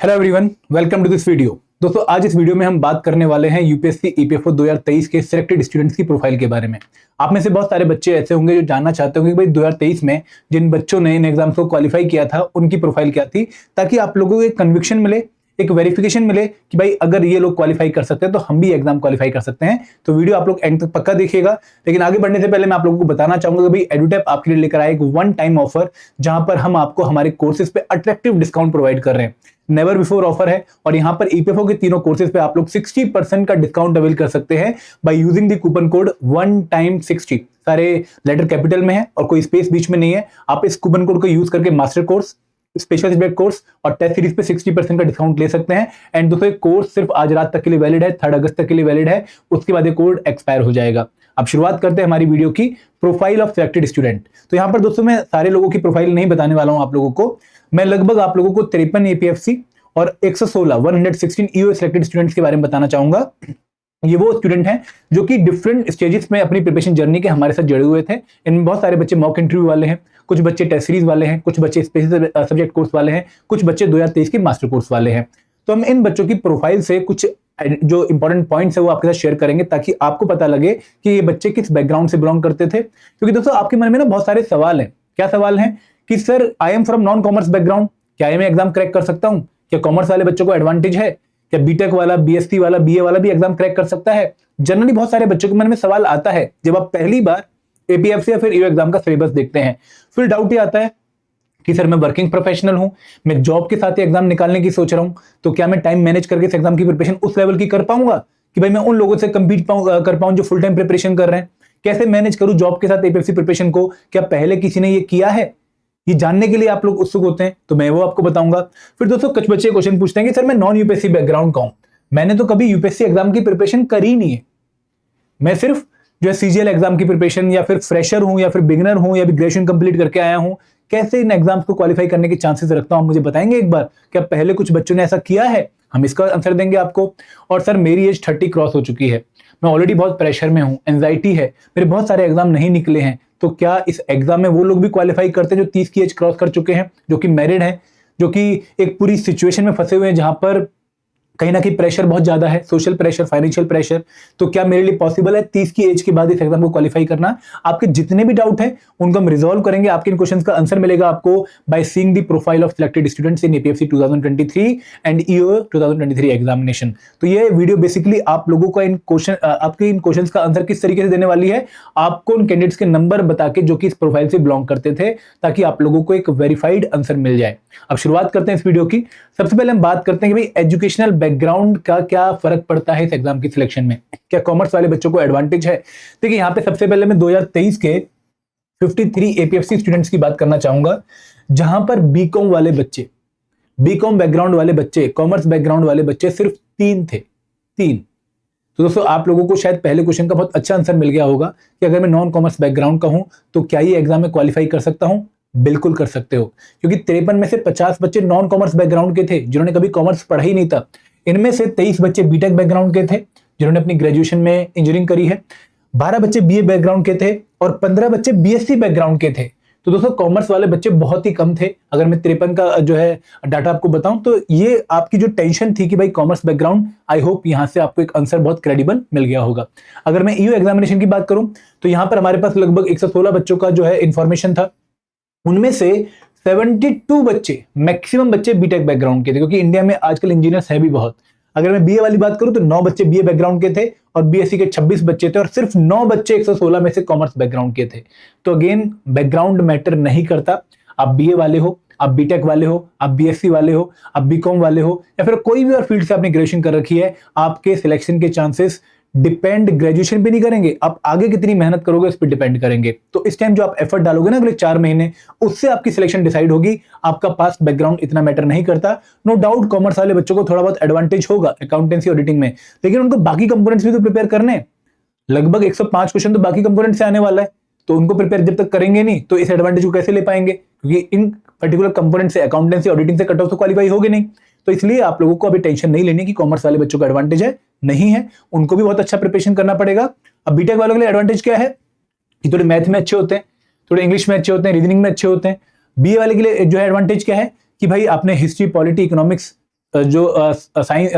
Hello everyone, welcome to this video. दोस्तों, आज इस वीडियो में हम बात करने वाले हैं यूपीएससी ईपीएफओ 2023 के सिलेक्टेड स्टूडेंट्स की प्रोफाइल के बारे में। आप में से बहुत सारे बच्चे ऐसे होंगे जो जानना चाहते होंगे कि भाई 2023 में जिन बच्चों ने इन एग्जाम्स को क्वालिफाई किया था उनकी प्रोफाइल क्या थी, ताकि आप लोगों को एक कन्विक्शन मिले, एक वेरिफिकेशन मिले कि भाई अगर ये लोग क्वालिफाई कर सकते हैं तो हम भी एग्जाम क्वालिफाई कर सकते हैं। तो वीडियो आप लोग एंड तक पक्का देखिएगा। लेकिन आगे बढ़ने से पहले मैं आप लोगों को बताना चाहूंगा कि भाई एडुटैप आपके लिए लेकर आए एक वन टाइम ऑफर, जहां पर हम आपको हमारे कोर्सेज पे अट्रैक्टिव डिस्काउंट प्रोवाइड कर रहे हैं। नेवर बिफोर ऑफर है और यहां पर ईपीएफओ के तीनों कोर्सेज पे आप लोग 60% का डिस्काउंट अवेल कर सकते हैं by using the coupon code one time 60। सारे लेटर कैपिटल में है और कोई स्पेस बीच में नहीं है। आप इस कूपन कोड को यूज करके master course, special subject course और टेस्ट सीरीज पे 60% का डिस्काउंट ले सकते हैं। एंड दोस्तों, कोर्स सिर्फ आज रात तक के लिए वैलिड है, 3 अगस्त तक के लिए वैलिड है। उसके बाद ये कोड एक्सपायर हो जाएगा। अब शुरुआत करते हैं हमारी वीडियो की प्रोफाइल ऑफ सिलेक्टेड स्टूडेंट। तो यहां पर दोस्तों मैं सारे लोगों की प्रोफाइल नहीं बताने वाला हूं आप लोगों को। मैं लगभग आप लोगों को 53 एपीएफसी और 116 ईओ सिलेक्टेड स्टूडेंट्स के बारे में बताना चाहूंगा। ये वो स्टूडेंट हैं जो कि डिफरेंट स्टेजेस में अपनी प्रिपरेशन जर्नी के हमारे साथ जुड़े हुए थे। इनमें बहुत सारे बच्चे मॉक इंटरव्यू वाले हैं, कुछ बच्चे टेस्ट सीरीज वाले हैं, कुछ बच्चे स्पेशल सब्जेक्ट कोर्स वाले हैं, कुछ बच्चे 2023 के मास्टर कोर्स वाले हैं। तो हम इन बच्चों की प्रोफाइल से कुछ जो इंपॉर्टेंट पॉइंट्स है वो आपके साथ शेयर करेंगे, ताकि आपको पता लगे कि ये बच्चे किस बैकग्राउंड से बिलोंग करते थे। क्योंकि दोस्तों, आपके मन में ना बहुत सारे सवाल हैं। क्या सवाल हैं कि sir I am from non commerce background, क्या मैं एग्जाम क्रैक कर सकता हूं? क्या कॉमर्स वाले बच्चों को एडवांटेज है? क्या बीटेक वाला, बीएससी वाला, बीए वाला भी एग्जाम क्रैक कर सकता है? जनरली बहुत सारे बच्चों के मन में सवाल आता है जब आप पहली बार एपीएफसी या फिर ईओ एग्जाम का सिलेबस देखते हैं। फिर डाउट ये आता है कि सर मैं वर्किंग प्रोफेशनल हूं, मैं जॉब के साथ ही एग्जाम निकालने की सोच रहा हूं, तो क्या मैं टाइम मैनेज करके इस एग्जाम की प्रिपरेशन उस लेवल की कर पाऊंगा कि भाई मैं उन लोगों से कंपीट कर पाऊं जो फुल टाइम प्रिपरेशन कर रहे हैं? कैसे मैनेज करूं जॉब के साथ एपीएफसी प्रिपरेशन को? क्या पहले किसी ने ये किया है? ये जानने के लिए आप लोग उत्सुक होते हैं, तो मैं वो आपको बताऊंगा। फिर दोस्तों, कुछ बच्चे क्वेश्चन पूछते हैं कि सर मैं नॉन यूपीएससी बैकग्राउंड का हूं, मैंने तो कभी यूपीएससी एग्जाम की प्रिपरेशन करी नहीं है, मैं सिर्फ जो है सीजीएल एग्जाम की प्रिपरेशन, या फिर फ्रेशर हूं, या फिर बिगिनर हूं, या भी ग्रेजुएशन कंप्लीट करके आया हूं, कैसे इन एग्जाम्स को क्वालिफाई करने के चांसेस रखता हूं, मुझे बताएंगे एक बार? क्या पहले कुछ बच्चों ने ऐसा किया है? हम इसका आंसर देंगे आपको। और सर मेरी एज 30 क्रॉस हो चुकी है, मैं ऑलरेडी बहुत प्रेशर में हूं, एंजाइटी है, मेरे बहुत सारे एग्जाम नहीं निकले हैं, तो क्या इस एग्जाम में वो लोग भी क्वालिफाई करते हैं जो 30 की एज क्रॉस कर चुके हैं, जो कि मैरिड हैं, जो कि एक पूरी सिचुएशन में फंसे हुए हैं जहां पर कहीं ना कहीं प्रेशर बहुत ज्यादा है, सोशल प्रेशर, फाइनेंशियल प्रेशर? तो क्या मेरे लिए पॉसिबल है 30 की एज के बाद इस एग्जाम को क्वालिफाई करना? आपके जितने भी डाउट हैं उनको हम रिजॉल्व करेंगे। आपके इन क्वेश्चंस का आंसर मिलेगा आपको by seeing the profile of selected students in APFC 2023 and EO 2023 examination. तो ये वीडियो बेसिकली आप लोगों का आपके इन क्वेश्चंस का आंसर किस तरीके से देने वाली है, आपको उन कैंडिडेट्स के नंबर बता के जो कि इस प्रोफाइल से बिलोंग करते थे, ताकि आप लोगों को एक वेरीफाइड आंसर मिल जाए। अब शुरुआत करते हैं इस वीडियो की। सबसे पहले हम बात करते हैं कि भाई एजुकेशनल बैकग्राउंड का क्या फर्क पड़ता है इस एग्जाम की सिलेक्शन में, क्या कॉमर्स वाले बच्चों को एडवांटेज है? देखिए, यहां पे सबसे पहले मैं 2023 के 53 एपीएफसी स्टूडेंट्स की बात करना चाहूंगा, जहां पर बीकॉम वाले बच्चे, बीकॉम बैकग्राउंड वाले बच्चे, कॉमर्स बैकग्राउंड वाले बच्चे सिर्फ 3 थे। 3। तो दोस्तों, आप लोगों को शायद पहले क्वेश्चन का बहुत अच्छा आंसर मिल गया होगा कि अगर मैं नॉन कॉमर्स बैकग्राउंड का हूं तो क्या ये एग्जाम में क्वालिफाई कर सकता हूं? बिल्कुल कर सकते हो, क्योंकि 53 में से 50 बच्चे नॉन कॉमर्स बैकग्राउंड के थे जिन्होंने कभी कॉमर्स पढ़ा ही नहीं था। इनमें से 23 बच्चे बीटेक बैकग्राउंड के थे जिन्होंने अपनी ग्रेजुएशन में इंजीनियरिंग करी है, 12 बच्चे बीए बैकग्राउंड के थे और 15 बच्चे बीएससी बैकग्राउंड के थे। तो दोस्तों, कॉमर्स वाले बच्चे बहुत ही कम थे। अगर मैं 53 का जो है डाटा आपको बताऊं, तो ये आपकी जो टेंशन थी कि भाई कॉमर्स बैकग्राउंड, आई होप यहां से आपको एक आंसर बहुत क्रेडिबल मिल गया होगा। अगर मैं ईओ एग्जामिनेशन की बात करूं तो यहां पर हमारे पास लगभग 116 बच्चों का जो है इंफॉर्मेशन था। उनमें से 72 बच्चे, मैक्सिमम बच्चे बीटेक बैकग्राउंड के थे, क्योंकि इंडिया में आजकल इंजीनियर्स है भी बहुत। अगर मैं बीए वाली बात करूं तो 9 बच्चे बीए बैकग्राउंड के थे और बीएससी के 26 बच्चे थे, और सिर्फ 9 बच्चे 116 में से कॉमर्स बैकग्राउंड के थे। तो अगेन, बैकग्राउंड मैटर नहीं करता। आप बीए वाले हो, आप बीटेक वाले हो, आप बीएससी वाले हो, आप बीकॉम वाले हो, या फिर कोई भी और फील्ड से आपने ग्रेजुएशन कर रखी है, आपके सिलेक्शन के चांसेस डिपेंड ग्रेजुएशन पे नहीं करेंगे, आप आगे कितनी मेहनत करोगे उस पर डिपेंड करेंगे। तो इस टाइम जो आप एफर्ट डालोगे ना अगले 4 महीने, उससे आपकी सिलेक्शन डिसाइड होगी। आपका पास्ट बैकग्राउंड इतना मैटर नहीं करता। नो डाउट कॉमर्स वाले बच्चों को थोड़ा बहुत एडवांटेज होगा अकाउंटेंसी ऑडिटिंग में, लेकिन उनको बाकी कंपोनेंट्स भी तो प्रिपेयर करने हैं। लगभग 105 क्वेश्चन तो बाकी कंपोनेंट से आने वाला है, तो उनको प्रिपेयर जब तक करेंगे नहीं तो इस एडवांटेज को कैसे ले पाएंगे? क्योंकि इन पर्टिकुलर कंपोनेंट से, अकाउंटेंसी ऑडिटिंग से कट ऑफ तो क्वालिफाई होगे नहीं। तो इसलिए आप लोगों को अभी टेंशन नहीं लेनी कि कॉमर्स वाले बच्चों का एडवांटेज है, नहीं है। उनको भी बहुत अच्छा प्रिपरेशन करना पड़ेगा। अब बीटेक वालों के लिए एडवांटेज क्या है कि थोड़े मैथ में अच्छे होते हैं, थोड़े इंग्लिश में अच्छे होते हैं, रीजनिंग में अच्छे होते हैं। बीए वाले के लिए जो है एडवांटेज क्या है कि भाई आपने हिस्ट्री, पॉलिटी, इकोनॉमिक्स जो साइंस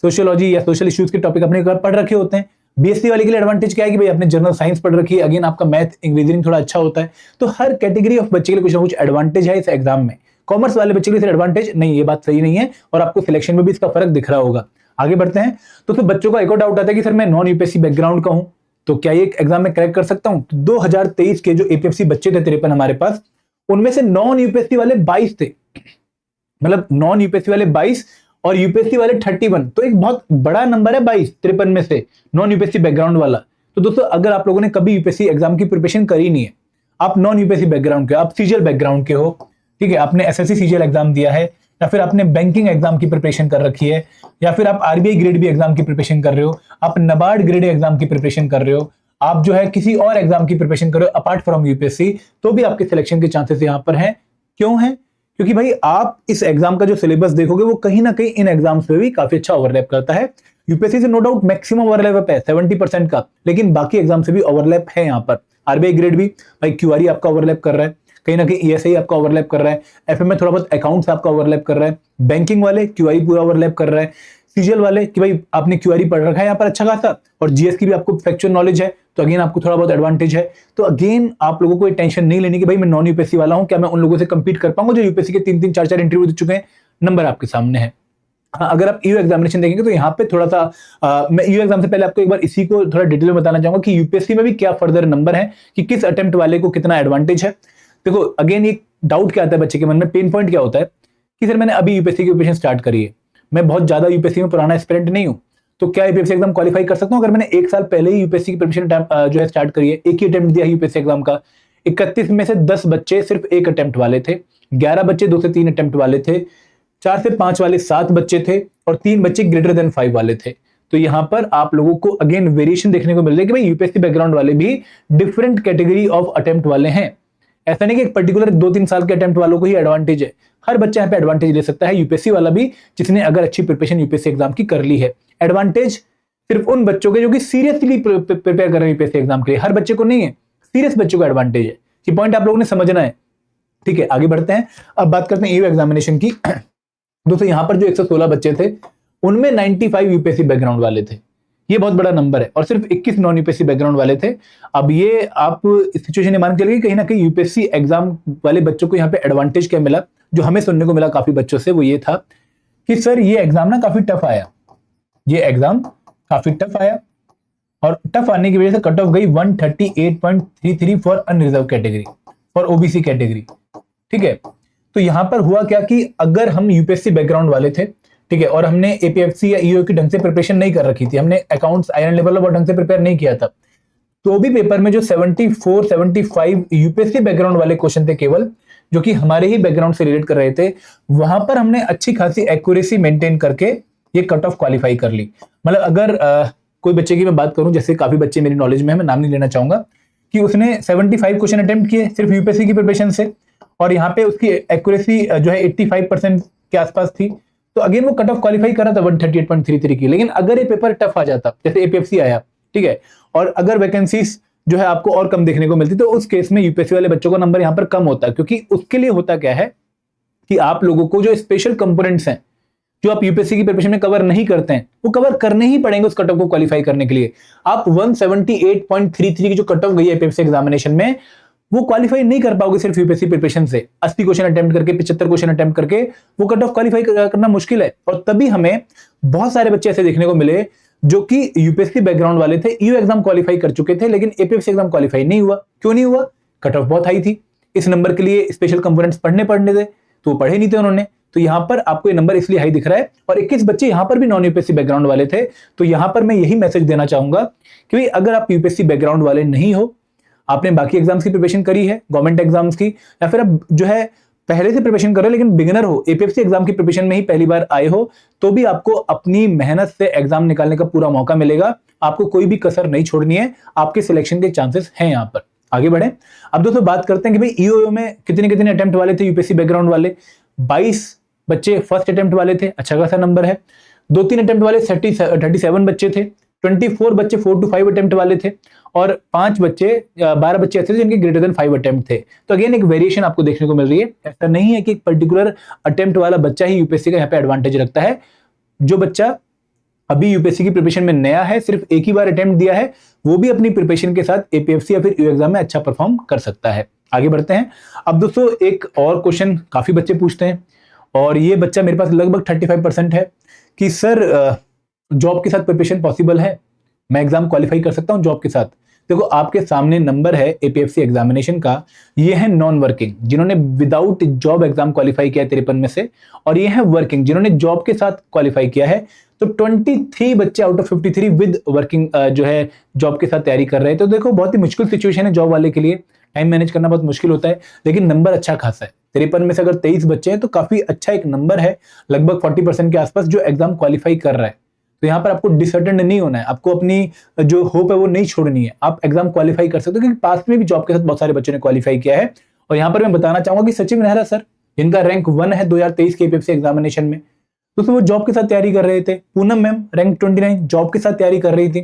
सोशियोलॉजी या सोशल इश्यूज के टॉपिक अपने पढ़ रखे होते हैं। बीएससी वाले के लिए एडवांटेज क्या है कि भाई आपने जनरल साइंस पढ़ रखी है, अगेन आपका मैथ रीजनिंग थोड़ा अच्छा होता है, तो हर कैटेगरी ऑफ बच्चे के लिए कुछ ना कुछ एडवांटेज है इस एग्जाम में। कॉमर्स वाले बच्चे के लिए एडवांटेज नहीं, ये बात सही नहीं है, और आपको सिलेक्शन में भी इसका फर्क दिख रहा होगा। आगे बढ़ते हैं। तो फिर बच्चों का एक और डाउट आता है कि सर मैं नॉन यूपीएससी बैकग्राउंड का हूं, तो क्या ये एग्जाम में क्रैक कर सकता हूं? तो 2023 के जो एपीएफसी बच्चे थे 53 हमारे पास, उनमें से नॉन यूपीएससी वाले 22 थे, मतलब नॉन यूपीएससी वाले 22 और यूपीएससी वाले 31, तो एक बहुत बड़ा नंबर है 22 53 में से नॉन यूपीएससी बैकग्राउंड वाला। तो दोस्तों अगर आप लोगों ने कभी यूपीएससी एग्जाम की प्रिपरेशन करी नहीं है, आप नॉन यूपीएससी बैकग्राउंड के, आप सीजीएल बैकग्राउंड के हो, ठीक है, आपने एसएससी सीजीएल एग्जाम दिया है, या फिर आपने बैंकिंग एग्जाम की प्रिपरेशन कर रखी है, या फिर आप आरबीआई ग्रेड बी एग्जाम की प्रिपरेशन कर रहे हो, आप नबार्ड ग्रेड एग्जाम की प्रिपरेशन कर रहे हो, आप जो है किसी और एग्जाम की प्रिपरेशन कर रहे हो अपार्ट फ्रॉम यूपीएससी, तो भी आपके सिलेक्शन के चांसेस यहां पर हैं। क्यों है? क्योंकि भाई आप इस एग्जाम का जो सिलेबस देखोगे वो कहीं ना कहीं इन एग्जाम्स में भी काफी अच्छा ओवरलैप करता है। यूपीएससी से नो डाउट मैक्सिमम ओवरलैप है 70% का, लेकिन बाकी एग्जाम से भी ओवरलैप है यहाँ पर। आरबीआई ग्रेड भी भाई क्यूआरई आपका ओवरलैप कर रहा है, कहीं ना कहीं ईएसआई आपका ओवरलैप कर रहा है, एफएम में थोड़ा बहुत अकाउंट्स आपका ओवरलैप कर रहा है, बैंकिंग वाले क्यूआरई पूरा ओवरलैप कर रहा है, सीजीएल वाले कि भाई आपने क्यूआरई पढ़ रखा है यहाँ पर अच्छा खासा, और जीएस की भी आपको फैक्चुअल नॉलेज है, तो अगेन आपको थोड़ा बहुत एडवांटेज है। तो अगेन आप लोगों को टेंशन नहीं लेनी कि भाई मैं नॉन यूपीएससी वाला हूं, क्या मैं उन लोगों से कंपीट कर पाऊंगा जो यूपीएससी के 3-3 4-4 इंटरव्यू दे चुके हैं? नंबर आपके सामने है। हाँ, अगर आप ईयू एग्जामिनेशन देखेंगे तो यहाँ पे थोड़ा सा मैं ईयू एग्जाम से पहले आपको एक बार इसी को थोड़ा डिटेल में बताना चाहूंगा कि यूपीएससी में भी क्या फर्दर नंबर है, कि किस अटेम्प्ट वाले को कितना एडवांटेज है। देखो अगेन ये डाउट क्या आता है बच्चे के मन में, पेन पॉइंट क्या होता है कि सर मैंने अभी यूपीएससी की प्रिपरेशन स्टार्ट करी है, मैं बहुत ज्यादा यूपीएससी में पुराना एस्पिरेंट नहीं हूं, तो क्या यूपीएससी एग्जाम क्वालिफाई कर सकता हूं? अगर मैंने 1 साल पहले ही यूपीएससी की प्रिपरेशन जो है स्टार्ट करी है, एक ही अटेम्प्ट दिया है यूपीएससी एग्जाम का, 31 में से 10 बच्चे सिर्फ एक अटेम्प्ट वाले थे, 11 बच्चे 2 से 3 अटेम्प्ट वाले थे, 4 से 5 वाले 7 बच्चे थे, और 3 बच्चे ग्रेटर देन 5 वाले थे। तो यहां पर आप लोगों को अगेन वेरिएशन देखने को मिल रहा है कि भाई यूपीएससी बैकग्राउंड वाले भी डिफरेंट कैटेगरी ऑफ अटेम्प्ट वाले हैं। ऐसा नहीं कि एक पर्टिकुलर 2-3 साल के अटेम्प्ट वालों को ही एडवांटेज है, हर बच्चा यहाँ पे एडवांटेज ले सकता है, यूपीएससी वाला भी जिसने अगर अच्छी प्रिपरेशन यूपीएससी एग्जाम की कर ली है। एडवांटेज सिर्फ उन बच्चों के जो कि सीरियसली प्रिपेयर कर रहे हैं यूपीएससी एग्जाम के लिए, हर बच्चे को नहीं है, सीरियस बच्चों को एडवांटेज है। ये पॉइंट आप लोगों ने समझना है, ठीक है। आगे बढ़ते हैं, अब बात करते हैं ईयू एग्जामिनेशन की। दोस्तों यहाँ पर जो 116 बच्चे थे उनमें 95 यूपीएससी बैकग्राउंड वाले थे, ये बहुत बड़ा नंबर है, और सिर्फ 21 नॉन यूपीएससी बैकग्राउंड वाले थे। अब ये आप सिचुएशन ये मान के चलिए कहीं ना कहीं यूपीएससी एग्जाम वाले बच्चों को यहाँ पे एडवांटेज क्या मिला, जो हमें सुनने को मिला काफी बच्चों से, वो ये था कि सर ये एग्जाम ना काफी टफ आया, ये एग्जाम काफी टफ आया, और टफ आने की वजह से कट ऑफ गई 138.33 for unreserved category, for OBC category, ठीक है। तो यहां पर हुआ क्या कि अगर हम यूपीएससी बैकग्राउंड वाले थे, ठीक है, और हमने एपीएफसी या ईओ की ढंग से प्रिपरेशन नहीं कर रखी थी, हमने अकाउंट्स आयरन लेवल और ढंग से प्रिपेयर नहीं किया था, तो भी पेपर में जो 74-75 यूपीएससी बैकग्राउंड वाले क्वेश्चन थे केवल, जो कि हमारे ही बैकग्राउंड से रिलेट कर रहे थे, वहां पर हमने अच्छी खासी एक्यूरेसी मेंटेन करके ये कट ऑफ क्वालिफाई कर ली। मतलब अगर कोई बच्चे की मैं बात करूं, जैसे काफी बच्चे मेरी नॉलेज में है, मैं नाम नहीं लेना चाहूंगा, कि उसने 75 क्वेश्चन अटेम्प्ट किए सिर्फ यूपीएससी की प्रिपरेशन से, और यहाँ पे उसकी एक्यूरेसी जो है 85% के आसपास थी, तो अगेन वो कट ऑफ क्वालिफाई कर रहा था 138.33 की। लेकिन अगर ये पेपर टफ आ जाता, जैसे एपीएफसी आया, ठीक है, और अगर वैकेंसीज जो है आपको और कम देखने को मिलती, तो उस केस में यूपीएससी वाले बच्चों का नंबर यहाँ पर कम होता है, क्योंकि उसके लिए होता क्या है कि आप लोगों को जो स्पेशल कंपोनेंट्स हैं जो आप यूपीएससी की प्रिपरेशन में कवर नहीं करते हैं, वो कवर करने ही पड़ेंगे उस कट ऑफ को क्वालिफाई करने के लिए। आप 178.33 की जो कट ऑफ गई है एपीएफसी एग्जामिनेशन में, वो क्वालिफाई नहीं कर पाओगे सिर्फ यूपीएससी प्रिपरेशन से। 80 क्वेश्चन अटेम्प्ट करके, 75 क्वेश्चन अटेम्प्ट करके वो कट ऑफ क्वालिफाई करना मुश्किल है। और तभी हमें बहुत सारे बच्चे ऐसे देखने को मिले जो कि यूपीएससी बैकग्राउंड वाले थे, ईयू एग्जाम क्वालिफाई कर चुके थे, लेकिन एपीएफसी एग्जाम क्वालिफाई नहीं हुआ। क्यों नहीं हुआ? कट ऑफ बहुत हाई थी, इस नंबर के लिए स्पेशल कंपोनेंट्स पढ़ने थे, तो वो पढ़े नहीं थे उन्होंने, तो यहां पर आपको ये नंबर इसलिए हाई दिख रहा है। और 21 बच्चे यहां पर भी नॉन यूपीएससी बैकग्राउंड वाले थे। तो यहां पर मैं यही मैसेज देना चाहूंगा कि अगर आप यूपीएससी बैकग्राउंड वाले नहीं हो, आपने बाकी एग्जाम्स की प्रिपरेशन करी है, गवर्नमेंट एग्जाम्स की, या फिर आप जो है पहले से प्रिपरेशन कर रहे हो लेकिन बिगिनर हो, एपीएफसी एग्जाम की प्रिपरेशन में ही पहली बार आए हो, तो भी आपको अपनी मेहनत से एग्जाम निकालने का पूरा मौका मिलेगा। आपको कोई भी कसर नहीं छोड़नी है, आपके सिलेक्शन के चांसेस हैं यहां पर। आगे बढ़े, अब दोस्तों बात करते हैं कि भाई ईओ में कितने कितने अटेम्प्ट वाले थे यूपीएससी बैकग्राउंड वाले। 22 बच्चे फर्स्ट अटेम्प्ट वाले थे, अच्छा खासा नंबर है। 2-3 अटेम्प्ट वाले 37 बच्चे थे, 24 बच्चे 4 to 5 अटेम्प्ट वाले थे और 12 बच्चे ऐसे थे जिनके ग्रेटर देन 5 अटेम्प्ट थे। तो अगेन एक वेरिएशन आपको देखने को मिल रही है। ऐसा नहीं है कि एक पर्टिकुलर अटेम्प्ट वाला बच्चा ही यूपीएससी का यहाँ पे एडवांटेज रखता है। जो बच्चा अभी यूपीएससी की प्रिपरेशन में नया है, सिर्फ एक ही बार अटेम्प्ट दिया है, वो भी अपनी प्रिपरेशन के साथ एपीएफसी या फिर यू एग्जाम में अच्छा परफॉर्म कर सकता है। आगे बढ़ते हैं। अब दोस्तों एक और क्वेश्चन काफी बच्चे पूछते हैं और ये बच्चा मेरे पास लगभग 35% है कि सर जॉब के साथ प्रिपरेशन पॉसिबल है, मैं एग्जाम क्वालिफाई कर सकता हूं जॉब के साथ? देखो आपके सामने नंबर है एपीएफसी एग्जामिनेशन का, ये है नॉन वर्किंग जिन्होंने विदाउट जॉब एग्जाम क्वालिफाई किया है 53 में से, और ये है वर्किंग जिन्होंने जॉब के साथ क्वालिफाई किया है। तो 23 बच्चे आउट ऑफ 53 विद वर्किंग जो है जॉब के साथ तैयारी कर रहे हैं। तो देखो बहुत ही मुश्किल सिचुएशन है जॉब वाले के लिए, टाइम मैनेज करना बहुत मुश्किल होता है, लेकिन नंबर अच्छा खासा है। 53 में से अगर 23 बच्चे हैं तो काफी अच्छा एक नंबर है, लगभग 40% के आसपास जो एग्जाम क्वालिफाई कर रहा है। तो यहाँ पर आपको डिसअटेंड नहीं होना है, आपको अपनी जो होप है वो नहीं छोड़नी है, आप एग्जाम क्वालिफाई कर सकते हो, क्योंकि पास्ट में भी जॉब के साथ बहुत सारे बच्चों ने क्वालिफाई किया है। और यहाँ पर मैं बताना चाहूंगा कि सचिन नेहरा सर, जिनका रैंक 1 है 2023 के एपीएफसी एग्जामिनेशन में, तो वो जॉब के साथ तैयारी कर रहे थे। पूनम मैम रैंक 29 जॉब के साथ तैयारी कर रही थी।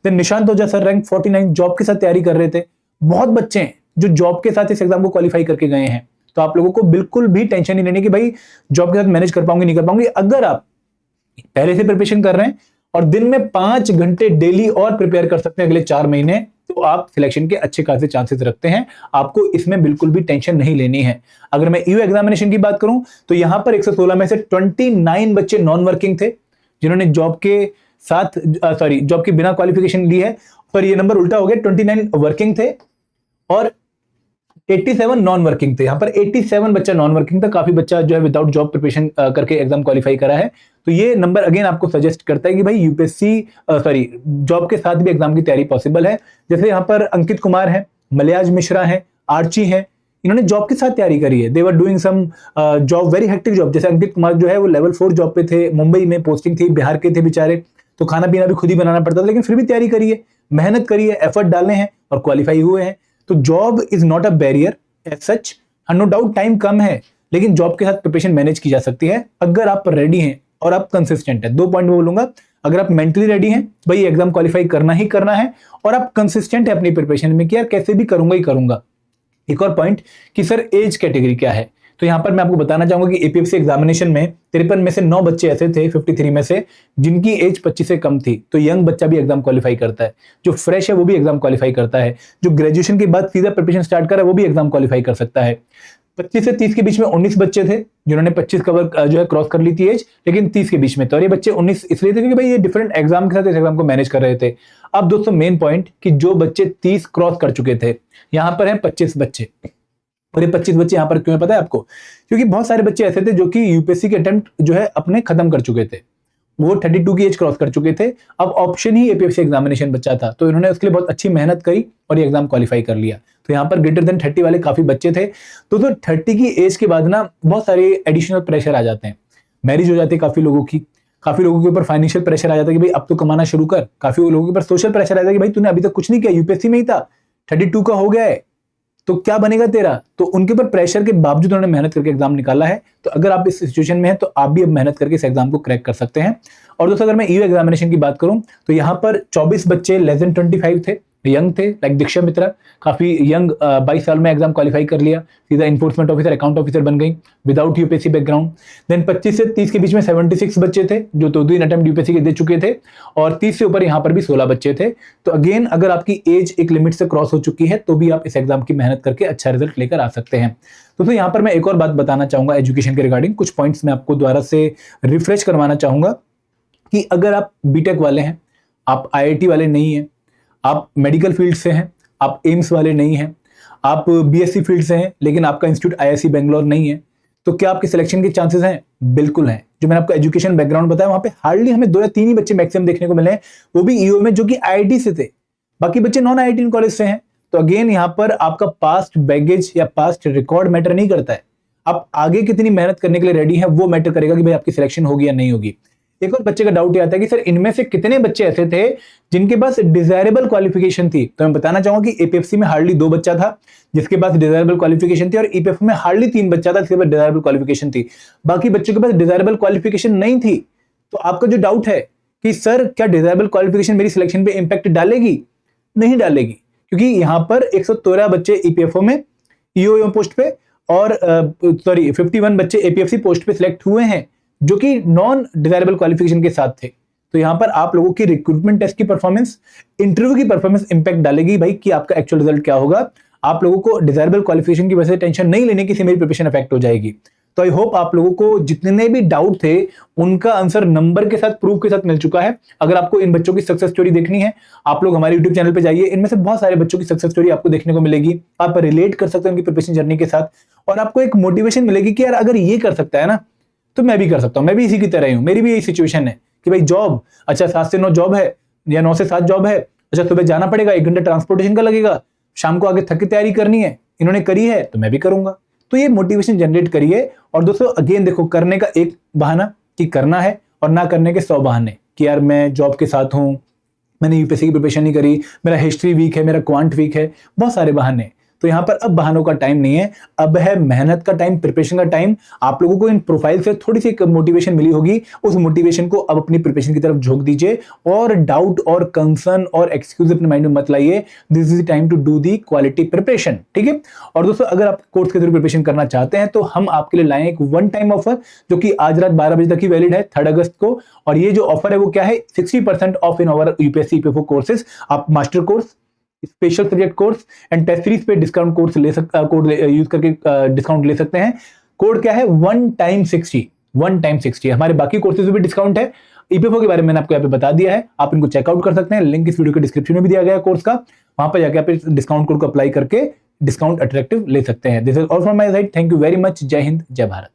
देन निशांत ओझा सर रैंक 49 जॉब के साथ तैयारी कर रहे थे। बहुत बच्चे हैं जो जॉब के साथ इस एग्जाम को क्वालिफाई करके गए हैं। तो आप लोगों को बिल्कुल भी टेंशन नहीं लेनी कि भाई जॉब के साथ मैनेज कर पाऊंगे नहीं कर पाऊंगे। अगर आप पहले से प्रिपरेशन कर रहे हैं और दिन में 5 घंटे डेली और प्रिपेयर कर सकते हैं अगले 4 महीने, तो आप सिलेक्शन के अच्छे खासे चांसेस रखते हैं। आपको इसमें बिल्कुल भी टेंशन नहीं लेनी है। अगर मैं यू एग्जामिनेशन की बात करूं तो यहां पर 116 में से 29 बच्चे नॉन वर्किंग थे जिन्होंने जॉब के साथ जॉब की बिना क्वालिफिकेशन ली है। पर ये नंबर उल्टा हो गया, 29 वर्किंग थे और 87 नॉन वर्किंग थे। यहां पर 87 बच्चा नॉन वर्किंग था, काफी बच्चा जो है विदाउट जॉब प्रिपरेशन करके एग्जाम क्वालिफाई करा है। तो ये नंबर अगेन आपको सजेस्ट करता है कि भाई यूपीएससी जॉब के साथ भी एग्जाम की तैयारी पॉसिबल है। जैसे यहाँ पर अंकित कुमार है, मलयाज मिश्रा है, आर्ची है, इन्होंने जॉब के साथ तैयारी करी है। They were doing some job, very hectic job. जैसे अंकित कुमार जो है वो लेवल 4 जॉब पे थे, मुंबई में पोस्टिंग थी, बिहार के थे बेचारे, तो खाना पीना भी खुद ही बनाना पड़ता था, लेकिन फिर भी तैयारी करी है, मेहनत करी है, एफर्ट डाले हैं और क्वालिफाई हुए हैं। तो job is not a barrier as such. No doubt time कम है, लेकिन जॉब के साथ प्रिपरेशन मैनेज की जा सकती है अगर आप रेडी हैं और आप कंसिस्टेंट है। 2 पॉइंट मैं बोलूंगा, अगर आप मेंटली रेडी हैं, भाई एग्जाम क्वालिफाई करना ही करना है, और आप कंसिस्टेंट है अपनी प्रिपरेशन में कि यार कैसे भी करूंगा ही करूंगा। एक और पॉइंट कि सर एज कैटेगरी क्या है, तो यहां पर मैं आपको बताना चाहूंगा कि एपीएफसी एग्जामिनेशन में 53 में से 9 बच्चे ऐसे थे 53 में से जिनकी एज 25 से कम थी। तो यंग बच्चा भी एग्जाम क्वालिफाई करता है, जो फ्रेश है वो भी एग्जाम क्वालिफाई करता है, जो ग्रेजुएशन के बाद सीधा प्रिपरेशन स्टार्ट कर रहा है वो भी एग्जाम क्वालिफाई कर सकता है। 25 से 30 के बीच में 19 बच्चे थे जिन्होंने 25 कवर जो है क्रॉस कर ली थी एज, लेकिन 30 के बीच में। तो और ये बच्चे 19 इसलिए थे क्योंकि भाई ये डिफरेंट एग्जाम के साथ इस एग्जाम को मैनेज कर रहे थे। अब दोस्तों मेन पॉइंट कि जो बच्चे 30 क्रॉस कर चुके थे, यहां पर है 25 बच्चे। और ये 25 बच्चे यहां पर क्यों है पता है आपको? क्योंकि बहुत सारे बच्चे ऐसे थे जो कि यूपीएससी के अटेम्प्ट जो है अपने खत्म कर चुके थे, वो 32 की एज क्रॉस कर चुके थे, अब ऑप्शन ही एपीएफसी एग्जामिनेशन बच्चा था, तो इन्होंने उसके लिए बहुत अच्छी मेहनत करी और ये एग्जाम क्वालिफाई कर लिया। तो यहाँ पर ग्रेटर देन 30 वाले काफी बच्चे थे। तो 30 की एज के बाद ना बहुत सारे एडिशनल प्रेशर आ जाते हैं, मैरिज हो जाती है काफी लोगों की, काफी लोगों के ऊपर फाइनेंशियल प्रेशर आ जाता है कि भाई अब तो कमाना शुरू कर, काफी लोगों के ऊपर सोशल प्रेशर आ जाता है कि भाई तूने अभी तक कुछ नहीं किया, यूपीएससी में ही था, 32 का हो गया है तो क्या बनेगा तेरा। तो उनके ऊपर प्रेशर के बावजूद उन्होंने मेहनत करके एग्जाम निकाला है। तो अगर आप इस सिचुएशन में हैं तो आप भी अब मेहनत करके इस एग्जाम को क्रैक कर सकते हैं। और दोस्तों अगर मैं ईयू एग्जामिनेशन की बात करूं तो यहाँ पर 24 बच्चे लेस देन 25 थे, यंग थे, लाइक दीक्षा मित्रा काफी यंग, 22 साल में एग्जाम क्वालिफाई कर लिया, सीधा इन्फोर्समेंट ऑफिसर, अकाउंट ऑफिसर बन गई विदाउट यूपीएससी बैकग्राउंड। देन 25 से 30 के बीच में 76 बच्चे थे जो 2 अटेम्प्ट यूपीएससी के दे चुके थे, और 30 से ऊपर यहाँ पर भी 16 बच्चे थे। तो अगेन अगर आपकी एज एक लिमिट से क्रॉस हो चुकी है तो भी आप इस एग्जाम की मेहनत करके अच्छा रिजल्ट लेकर आ सकते हैं। तो यहाँ पर मैं एक और बात बताना चाहूंगा एजुकेशन के रिगार्डिंग, कुछ पॉइंट्स मैं आपको दोबारा से रिफ्रेश करवाना चाहूंगा कि अगर आप बीटेक वाले हैं, आप आईआईटी वाले नहीं हैं, आप मेडिकल फील्ड से हैं, आप एम्स वाले नहीं हैं, आप बीएससी फील्ड से हैं लेकिन आपका इंस्टीट्यूट आईआईसी बेंगलोर नहीं है, तो क्या आपके सिलेक्शन के चांसेस हैं? बिल्कुल हैं। जो मैंने आपको एजुकेशन बैकग्राउंड बताया वहां पे हार्डली हमें 2 या 3 ही बच्चे मैक्सिमम देखने को मिले हैं, वो भी ईओ में जो कि आईआईटी से थे, बाकी बच्चे नॉन आईआईटी कॉलेज से हैं। तो अगेन यहाँ पर आपका पास्ट बैगेज या पास्ट रिकॉर्ड मैटर नहीं करता है, आप आगे कितनी मेहनत करने के लिए रेडी हैं वो मैटर करेगा कि भाई आपकी सिलेक्शन होगी या नहीं होगी। एक और बच्चे का डाउट ये आता है कि सर इनमें से कितने बच्चे ऐसे थे जिनके पास डिजायरेबल क्वालिफिकेशन थी। तो मैं बताना चाहूंगा कि एपीएफसी में हार्डली 2 बच्चा था जिसके पास डिजायरेबल क्वालिफिकेशन थी, और ईपीएफ में हार्डली 3 बच्चा था जिसके पास डिजायरेबल क्वालिफिकेशन थी, बाकी बच्चों के पास डिजायरेबल क्वालिफिकेशन नहीं थी। तो आपका जो डाउट है कि सर क्या डिजायरेबल क्वालिफिकेशन मेरी सिलेक्शन पे इंपैक्ट डालेगी? नहीं डालेगी, क्योंकि यहाँ पर 113 बच्चे ईपीएफओ में ईओ पोस्ट पे और 51 बच्चे एपीएफसी पोस्ट पे सिलेक्ट हुए हैं जो कि नॉन डिजायरेबल क्वालिफिकेशन के साथ थे। तो यहाँ पर आप लोगों की रिक्रूटमेंट टेस्ट की परफॉर्मेंस, इंटरव्यू की परफॉर्मेंस इंपैक्ट डालेगी भाई कि आपका एक्चुअल रिजल्ट क्या होगा। आप लोगों को डिजायरेबल क्वालिफिकेशन की वजह से टेंशन नहीं लेने की, मेरी प्रिपरेशन इफेक्ट हो जाएगी। तो आई होप आप लोगों को जितने भी डाउट थे उनका आंसर नंबर के साथ, प्रूफ के साथ मिल चुका है। अगर आपको इन बच्चों की सक्सेस स्टोरी देखनी है, आप लोग हमारे यूट्यूब चैनल पे जाइए, इनमें से बहुत सारे बच्चों की सक्सेस स्टोरी आपको देखने को मिलेगी। आप रिलेट कर सकते हैं उनकी प्रिपरेशन जर्नी के साथ और आपको एक मोटिवेशन मिलेगी कि यार अगर ये कर सकता है ना तो मैं भी कर सकता हूं, मैं भी इसी की तरह ही हूं, मेरी भी यही सिचुएशन है कि भाई जॉब, अच्छा 7 से 9 जॉब है या 9 से 7 जॉब है, अच्छा सुबह जाना पड़ेगा, 1 घंटा ट्रांसपोर्टेशन का लगेगा, शाम को आगे थक के तैयारी करनी है, इन्होंने करी है तो मैं भी करूंगा। तो ये मोटिवेशन जनरेट करिए। और दोस्तों अगेन देखो, करने का एक बहाना कि करना है और ना करने के 100 बहाने कि यार मैं जॉब के साथ हूं, मैंने यूपीएससी की प्रिपरेशन नहीं करी, मेरा हिस्ट्री वीक है, मेरा क्वांट वीक है, बहुत सारे बहाने। तो यहाँ पर अब बहानों का टाइम नहीं है, अब है मेहनत का टाइम, प्रिपरेशन का टाइम। आप लोगों को इन प्रोफाइल से थोड़ी सी मोटिवेशन मिली होगी, उस मोटिवेशन को अब अपनी प्रिपरेशन की तरफ झोंक दीजिए और डाउट और कंसर्न और एक्सक्यूज अपने माइंड में मत लाइए। This is the time to do the quality preparation, ठीक है। और दोस्तों अगर आप कोर्स के थ्रू प्रिपरेशन करना चाहते हैं तो हम आपके लिए लाए एक वन टाइम ऑफर जो कि आज रात 12 बजे तक ही वैलिड है, 3 अगस्त को। और ये जो ऑफर है वो क्या है, 60% of in our UPSC EPFO courses. आप master course, special subject course and test series पे डिस्काउंट कोर्स ले सकते, कोड यूज करके डिस्काउंट ले सकते हैं। कोड क्या है, वन टाइम 60। हमारे बाकी कोर्सेज में भी डिस्काउंट है। ईपीएफओ के बारे में मैंने आपको यहाँ पे बता दिया है, आप इनको चेकआउट कर सकते हैं। लिंक इस वीडियो के डिस्क्रिप्शन में भी दिया गया है कोर्स का, वहां पर जाकर आप इस डिस्काउंट कोड को अप्लाई करके डिस्काउंट अट्रैक्टिव ले सकते हैं। This is all from my side, thank you very much. जय हिंद, जय भारत।